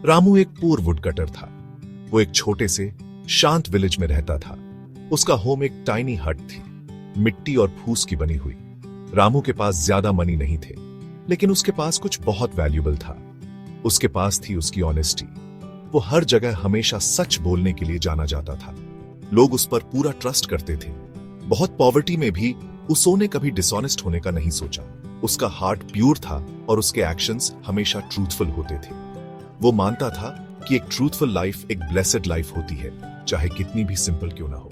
रामू एक poor would cutter था। वो एक छोटे से शांत विलेज में रहता था। उसका होम एक टाइनी हट थी, मिट्टी और फूस की बनी हुई। रामू के पास ज्यादा मनी नहीं थे, लेकिन उसके पास कुछ बहुत वैल्यूएबल था। उसके पास थी उसकी ऑनेस्टी। वो हर जगह हमेशा सच बोलने के लिए जाना जाता था। लोग उस पर पूरा ट्रस्ट करते थे। बहुत पॉवर्टी में भी उसने कभी डिसऑनेस्ट होने का नहीं सोचा। उसका हार्ट प्योर था और उसके एक्शंस हमेशा ट्रूथफुल होते थे। वो मानता था कि एक ट्रूथफुल लाइफ एक ब्लेसेड लाइफ होती है, चाहे कितनी भी सिंपल क्यों ना हो।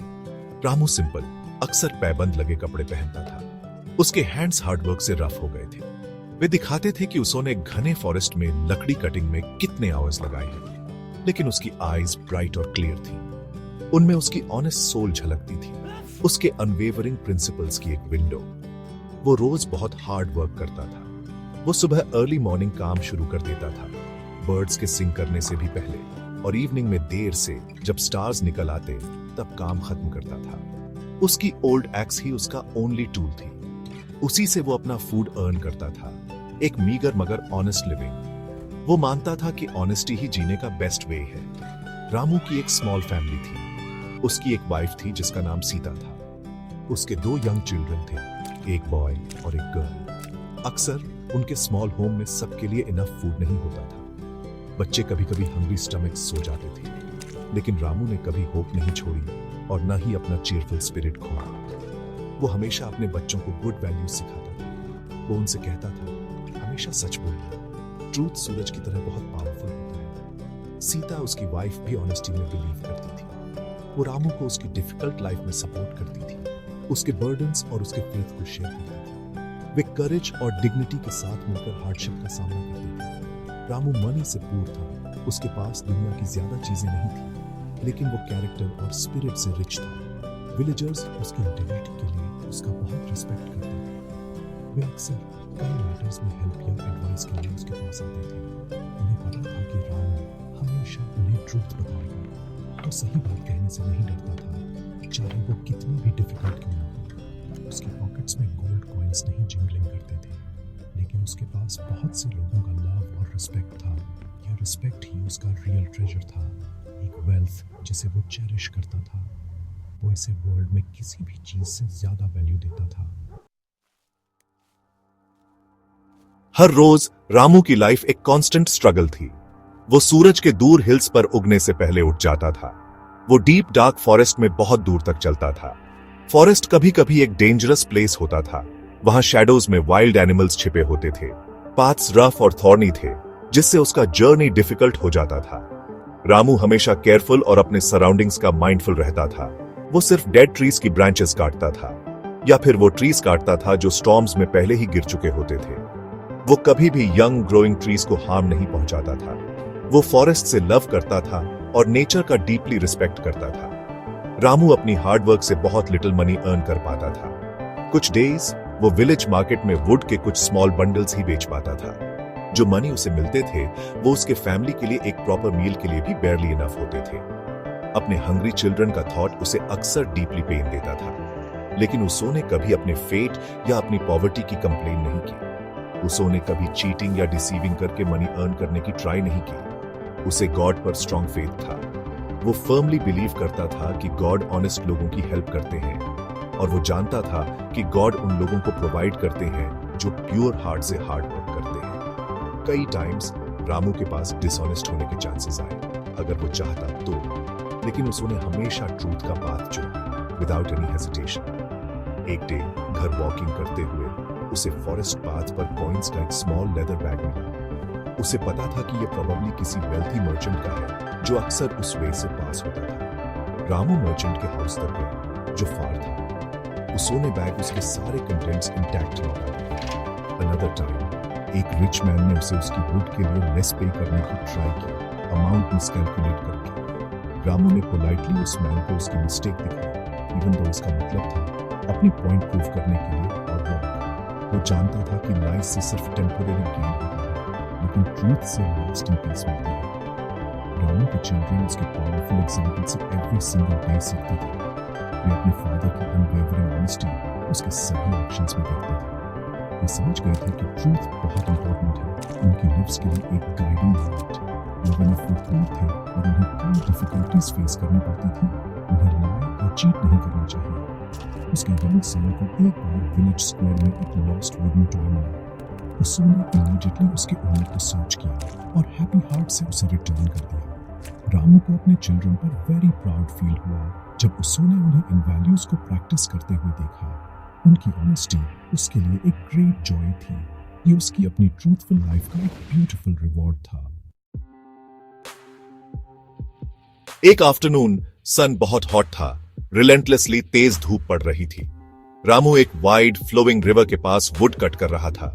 रामू सिंपल, अक्सर पैबंद लगे कपड़े पहनता था। उसके हैंड्स हार्डवर्क से रफ हो गए थे। वे दिखाते थे कि उसने घने फॉरेस्ट में लकड़ी कटिंग में कितने आवर्स लगाए हैं, लेकिन उसकी आईज ब्राइट और क्लियर थी। उनमें उसकी ऑनेस्ट सोल झलकती थी, उसके अनवेवरिंग प्रिंसिपल्स की एक विंडो। वो रोज बहुत हार्ड वर्क करता था। वो सुबह अर्ली मॉर्निंग काम शुरू कर देता था, बर्ड्स के सिंग करने से भी पहले, और इवनिंग में देर से जब स्टार्स निकल आते तब काम खत्म करता था। उसकी ओल्ड एक्स ही उसका ओनली टूल थी। उसी से वो अपना फूड अर्न करता था, एक मीगर मगर ऑनेस्ट लिविंग। वो मानता था कि ऑनेस्टी ही जीने का बेस्ट वे है। रामू की एक स्मॉल फैमिली थी। उसकी एक वाइफ थी जिसका नाम सीता था। उसके 2 यंग चिल्ड्रन थे, एक बॉय और एक गर्ल। अक्सर उनके स्मॉल होम में सबके लिए इनफ फूड नहीं होता था। बच्चे कभी कभी हंग्री स्टमक सो जाते थे, लेकिन रामू ने कभी होप नहीं छोड़ी और न ही अपना चीयरफुल स्पिरिट खोया। वो हमेशा अपने बच्चों को गुड वैल्यूज सिखाता था। वो उनसे कहता था, हमेशा सच बोलना, ट्रूथ सूरज की तरह बहुत पावरफुल होता है। सीता, उसकी वाइफ, भी ऑनेस्टी में बिलीव करती थी। वो रामू को उसकी डिफिकल्ट लाइफ में सपोर्ट करती थी, उसके बर्डन्स और उसके फेथ को शेयर करती थी। वे करेज और डिग्निटी के साथ मिलकर हार्डशिप का सामना करते थे। रामू मनी से पूर था। उसके पास दुनिया की ज्यादा चीजें नहीं थी, लेकिन वो कैरेक्टर और स्पिरिट से रिच था। विलेजर्स उसकी इंटीग्रिटी के लिए उसका बहुत रिस्पेक्ट करते थे। वे अक्सर कई मैटर्स में हेल्प या एडवाइस के लिए उसके पास आते थे। उन्हें पता था कि रामू हमेशा उन्हें ट्रूथ बताएगा और सही बात कहने से नहीं डरता था, चाहे वो कितनी भी डिफिकल्ट क्यों ना हो। उसके पॉकेट्स में गोल्ड कॉइन्स नहीं जिंगलिंग करते थे, लेकिन उसके पास बहुत से लोगों का लव और रिस्पेक्ट था। यह रिस्पेक्ट ही उसका रियल ट्रेजर था, एक वेल्थ जिसे वो चेरिश करता था। वो इसे वर्ल्ड में किसी भी चीज से ज्यादा वैल्यू देता था। हर रोज रामू की लाइफ एक कांस्टेंट स्ट्रगल थी। वो सूरज के दूर हिल्स पर उगने से पहले उठ जाता था। वो डीप डार्क फॉरेस्ट में बहुत दूर तक चलता था। फॉरेस्ट कभी कभी एक डेंजरस प्लेस होता था। वहां शैडोज में वाइल्ड एनिमल्स छिपे होते थे। पाथ्स रफ और थॉर्नी थे, जिससे उसका जर्नी डिफिकल्ट हो जाता था। रामू हमेशा केयरफुल और अपने सराउंडिंग्स का माइंडफुल रहता था। वो सिर्फ डेड ट्रीज की ब्रांचेस काटता था, या फिर वो ट्रीज काटता था जो स्टॉर्म्स में पहले ही गिर चुके होते थे। वो कभी भी यंग ग्रोइंग ट्रीज को हार्म नहीं पहुंचाता था। वो फॉरेस्ट से लव करता था और नेचर का डीपली रिस्पेक्ट करता था। रामू अपनी हार्डवर्क से बहुत लिटिल मनी अर्न कर पाता था। कुछ डेज वो विलेज मार्केट में वुड के कुछ स्मॉल बंडल्स ही बेच पाता था। जो मनी उसे मिलते थे वो उसके फैमिली के लिए एक प्रॉपर मील के लिए भी बेयरली इनफ होते थे। अपने हंग्री चिल्ड्रन का थॉट उसे अक्सर डीपली पेन देता था, लेकिन उसने कभी अपने फेट या अपनी पॉवर्टी की कंप्लेन नहीं की। उसने कभी चीटिंग या डिसीविंग करके मनी अर्न करने की ट्राई नहीं की। उसे गॉड पर स्ट्रॉन्ग फेथ था। वो फर्मली बिलीव करता था कि गॉड ऑनेस्ट लोगों की हेल्प करते हैं, और वो जानता था कि गॉड उन लोगों को प्रोवाइड करते हैं जो प्योर हार्ट से हार्ड वर्क करते हैं। कई टाइम्स रामू के पास डिसऑनेस्ट होने के चांसेस आए, अगर वो चाहता तो, लेकिन उसने हमेशा ट्रूथ का पाथ चुना, विदाउट एनी हेजिटेशन। एक डे घर वॉकिंग करते हुए उसे फॉरेस्ट पाथ पर कॉइन्स का एक स्मॉल लेदर बैग मिला। उसे पता था कि यह प्रोबेबली किसी वेल्थी मर्चेंट का है जो अक्सर उस वे से पास होता था। रामू मर्चेंट के हाउस तक गया, जो फार था। उसने बैग उसके सारे कंटेंट्स इंटैक्ट लौटा। अनदर टाइम एक रिच मैन ने उसे उसकी वुड के लिए लेस पे करने की ट्राई की, अमाउंट मिसकैलकुलेट करके। रामू ने पोलाइटली उस मैन को उसकी मिस्टेक दिखाई, इवन दो इसका मतलब था अपनी पॉइंट प्रूव करने के लिए और वो जानता था कि लाइफ से सिर्फ टेम्पररी गेन होता है, लेकिन ट्रूथ से लास्टिंग पीस मिलती है। रामू के चिल्ड्रन उसके पावरफुल एग्जाम्पल से एवरी सिंगल डे सीखते थे। वे अपने फादर की अनवेवरिंग ऑनेस्टी उसके सभी एक्शंस में देखते थे। वे समझ गए थे कि ट्रूथ बहुत इंपॉर्टेंट है उनकी लिव्स के लिए एक गाइडिंग लाइट। लेकिन if वो थोर थे और उन्हें कोई डिफिकल्टीज फेस करनी पड़ती थी, उन्हें लाई और चीट नहीं करना चाहिए। उसके यंग सन को एक बार विलेज स्क्वायर में एक लॉस्ट वुडन टॉय मिला। उसने इमीडिएटली उसके ओनर को सर्च किया और हैप्पी हार्ट से उसे रिटर्न कर दिया। रामू को अपने चिल्ड्रन पर वेरी प्राउड फील हुआ जब उसने उन्हें इन वैल्यूज को प्रैक्टिस करते हुए देखा। उनकी ऑनेस्टी उसके लिए एक ग्रेट जॉय थी। ये उसकी अपनी ट्रूथफुल लाइफ का एक ब्यूटीफुल रिवॉर्ड था। एक आफ्टरनून सन बहुत हॉट था। रिलेंटलेसली तेज धूप पड़ रही थी। रामू एक वाइड फ्लोइंग रिवर के पास वुड कट कर रहा था।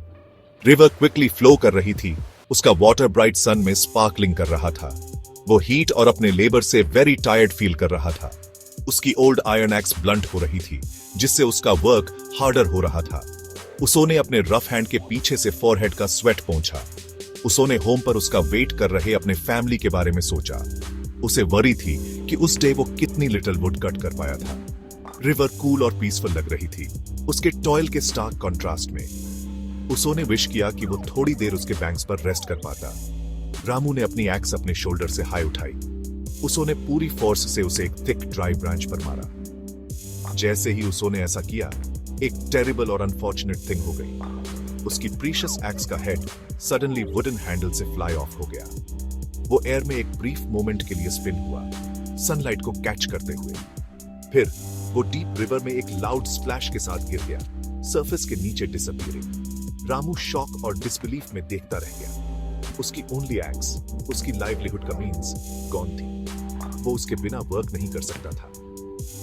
रिवर क्विकली फ्लो कर रही थी। उसका वाटर ब्राइट सन में स्पार्कलिंग कर रहा था। वो हीट और अपने लेबर से वेरी टायर्ड फील कर रहा था। उसकी ओल्ड आयरन एक्स ब्लंट हो रही थी, जिससे उसका वर्क हार्डर हो रहा था। उसने अपने रफ हैंड के पीछे से फोरहेड का स्वेट पोंछा। उसने होम पर उसका वेट कर रहे अपने फैमिली के बारे में सोचा। उसे वरी थी कि उस डे वो कितनी लिटिल वुड कट कर पाया था। रिवर कूल और पीसफुल लग रही थी, उसके टॉयल के स्टार्क कॉन्ट्रास्ट में। उसने विश किया कि वो थोड़ी देर उसके बैंक्स पर रेस्ट कर पाता। रामू ने अपनी एक्स अपने शोल्डर से हाई उठाई। उसने पूरी फोर्स से उसे एक थिक ड्राई ब्रांच पर मारा। जैसे ही उसने ऐसा किया, एक टेरिबल और अनफॉर्चुनेट थिंग हो गई। उसकी प्रीशियस एक्स का हेड सडनली वुडन हैंडल से फ्लाई ऑफ हो गया। वो एयर में एक ब्रीफ मोमेंट के लिए स्पिन हुआ, सनलाइट को कैच करते हुए। फिर वो डीप रिवर में एक लाउड स्प्लैश के साथ गिर गया, सरफेस के नीचे डिसअपीयरिंग। रामू शॉक और डिसबिलीफ में देखता रह गया। उसकी ओनली एक्स, उसकी लाइवलीहुड का मींस गॉन थी। वो उसके बिना वर्क नहीं कर सकता था।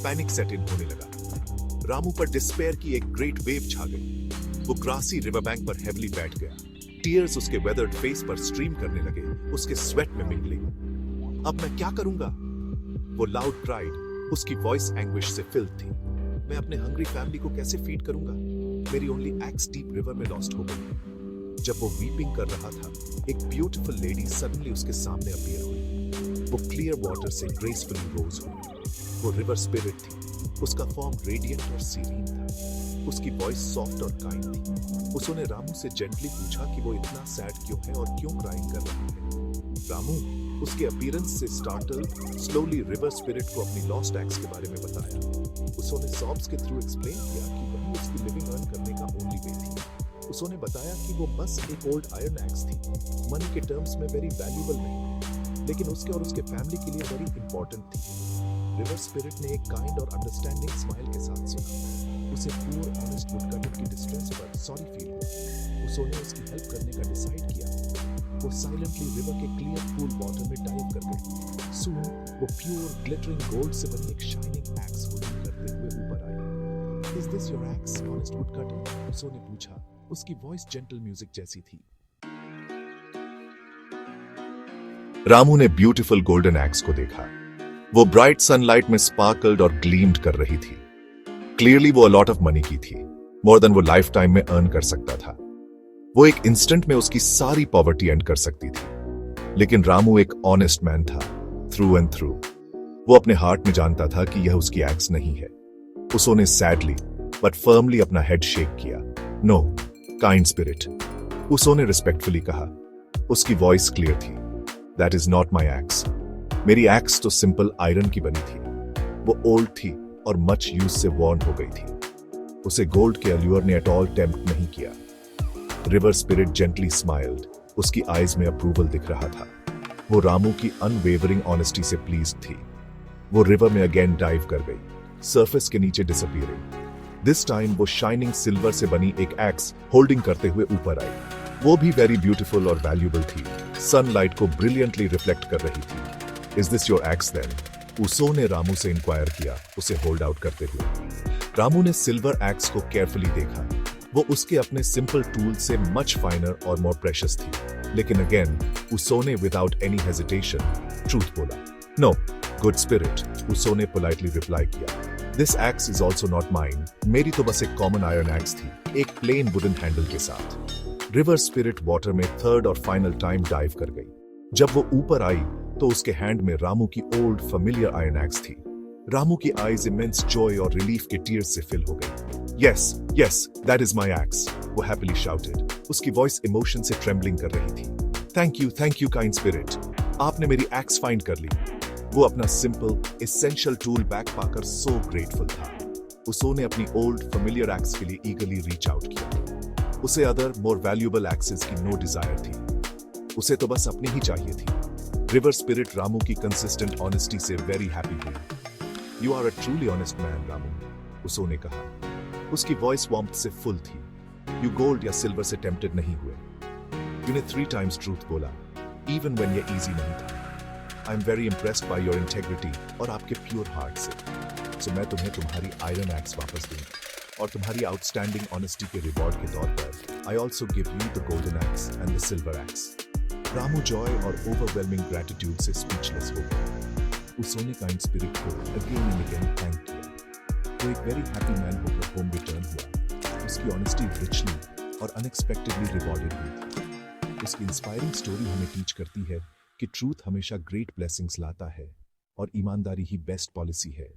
पैनिक सेट इन होने लगा। रामू पर डिस्पेयर की एक ग्रेट वेव छा गई। वो ग्रासी रिवर बैंक पर हेवली बैठ गया। टीयर्स उसके वेदर्ड फेस पर स्ट्रीम करने लगे, उसके स्वेट में मिंगलिंग। अब मैं क्या करूंगा? वो लाउड क्राइड, उसकी वॉइस एंग्विश से फिल्ड थी। मैं अपने हंग्री फैमिली को कैसे फीड करूंगा? मेरी ओनली एक्स डीप रिवर में लॉस्ट हो गई। जब वो वीपिंग कर रहा था, एक ब्यूटीफुल लेडी सडनली उसके सामने अपीयर हुई। वो क्लियर वाटर से ग्रेसफुली रोज हुई। वो रिवर स्पिरिट थी। उसका फॉर्म रेडिएंट और सीरीन था। उसकी वॉइस सॉफ्ट और काइंड थी। उसने रामू से जेंटली पूछा कि वो इतना सैड क्यों है और क्यों क्राइंग कर रहा है। रामू उसके अपीयरेंस से स्टार्टल स्लोली रिवर स्पिरिट को अपनी लॉस्ट एक्स के बारे में बताया। उसने सॉब्स के थ्रू एक्सप्लेन किया कि वही उसकी लिविंग अर्न करने का ओनली वे थी। उसने बताया कि वो बस एक ओल्ड आयरन एक्स थी, मनी के टर्म्स में वेरी वैल्यूएबल नहीं, लेकिन उसके और उसके फैमिली के लिए वेरी इंपॉर्टेंट थी। रिवर स्पिरिट ने एक काइंड और अंडरस्टैंडिंग स्माइल के साथ सुना। उसे पूर ऑनेस्ट वुडकटर की डिस्ट्रेस पर सॉरी फील हुआ। उसने उसकी हेल्प करने का डिसाइड किया। वो साइलेंटली रिवर के क्लियर कूल वाटर में डाइव कर गई। सून वो प्योर ग्लिटरिंग गोल्ड से बनी एक शाइनिंग एक्स होल्डिंग करते हुए ऊपर आई। Is this your axe, honest woodcutter? उसने पूछा। उसकी वॉइस जेंटल म्यूजिक जैसी थी। रामू ने ब्यूटीफुल गोल्डन एक्स को देखा। वो ब्राइट सनलाइट में स्पार्कल्ड और ग्लीम्ड कर रही थी। क्लियरली वो अलॉट ऑफ मनी की थी, मोर देन वो लाइफ टाइम में अर्न कर सकता था। वो एक इंस्टेंट में उसकी सारी पॉवर्टी एंड कर सकती थी। लेकिन रामू एक ऑनेस्ट मैन था, थ्रू एंड थ्रू। वो अपने हार्ट में जानता था कि यह उसकी एक्स नहीं है। उसने सैडली बट फर्मली अपना हेड शेक किया। नो, काइंड स्पिरिट, उसने रिस्पेक्टफुली कहा। उसकी वॉइस क्लियर थी। That is not my x. मेरी एक्स तो सिंपल आयरन की बनी थी। वो ओल्ड थी और मच यूज से वॉर्न हो गई थी। उसे गोल्ड के अल्यूर ने एट ऑल टेम्प्ट नहीं किया। River spirit gently smiled. उसकी आईज में अप्रूवल दिख रहा था। वो रामू की अनवेवरिंग ऑनेस्टी से प्लीज्ड थी। वो रिवर में अगेन डाइव कर गई, सरफेस के नीचे डिसअपीयरिंग। दिस टाइम वो शाइनिंग सिल्वर से बनी एक एक्स होल्डिंग करते हुए ऊपर आई। वो भी वेरी ब्यूटीफुल और वैल्यूएबल थी, सनलाइट को ब्रिलियंटली रिफ्लेक्ट कर रही थी। Is this your axe then? उसो ने रामू से इंक्वायर किया, उसे होल्ड आउट करते हुए। रामू ने सिल्वर एक्स को केयरफुली देखा। वो उसके अपने सिंपल टूल से मच फाइनर और मोर प्रेशियस थी। लेकिन अगेन उसो ने विदाउट एनी हेजिटेशन ट्रूथ बोला। नो, गुड स्पिरिट, उसो ने पोलाइटली रिप्लाई किया। This x is also not mine. मेरी तो बस एक कॉमन आयरन एक्स थी, एक प्लेन वुडन हैंडल के साथ। रिवर स्पिरिट वाटर में थर्ड और फाइनल टाइम डाइव कर गई। जब वो ऊपर आई तो उसके हैंड में रामू की ओल्ड फेमिलियर आयरन एक्स थी। रामू की आईज इमेंस जॉय और रिलीफ के टीयर्स से फिल हो गई। Yes yes, that is my x, वो हैप्पीली शाउटेड। उसकी वॉइस इमोशन से ट्रेम्बलिंग कर रही थी। Thank you kind spirit. आपने मेरी एक्स फाइंड कर ली। वो अपना सिंपल एसेंशियल टूल बैग पाकर सो ग्रेटफुल था। उसो ने अपनी ओल्ड फेमिलियर एक्स के लिए ईगली रीच आउट किया। उसे अदर मोर वैल्यूएबल एक्सेस की नो डिजायर थी। उसे तो बस अपनी ही चाहिए थी। रिवर स्पिरिट रामू की कंसिस्टेंट ऑनेस्टी से वेरी हैप्पी हुई। You are a truly honest man Ramu, उसो ने कहा। उसकी वॉइस वार्मथ से फुल थी। यू गोल्ड या सिल्वर से टेम्प्टेड नहीं हुए। तूने 3 टाइम्स ट्रूथ बोला, इवन व्हेन ये इजी नहीं था। I am very impressed by your integrity और आपके प्योर हार्ट से। सो मैं तुम्हें तुम्हारी आयरन एक्स वापस दूंगा और तुम्हारी आउटस्टैंडिंग ऑनेस्टी के रिवॉर्ड के तौर पर I also give you the golden x and the silver x. Ramu Joy और ओवरवेलमिंग ग्रेटिट्यूड से स्पीचलेस हो गया। उस सोने काइंड स्पिरिट को अगेन एंड अगेन थैंक किया। वो एक वेरी हैप्पी मैन होकर होम रिटर्न हुआ। उसकी ऑनेस्टी रिचली और अनएक्सपेक्टेडली रिवॉर्डेड हुई थी। उसकी इंस्पायरिंग स्टोरी हमें टीच करती है कि ट्रूथ हमेशा ग्रेट ब्लेसिंग्स लाता है और ईमानदारी ही बेस्ट पॉलिसी है।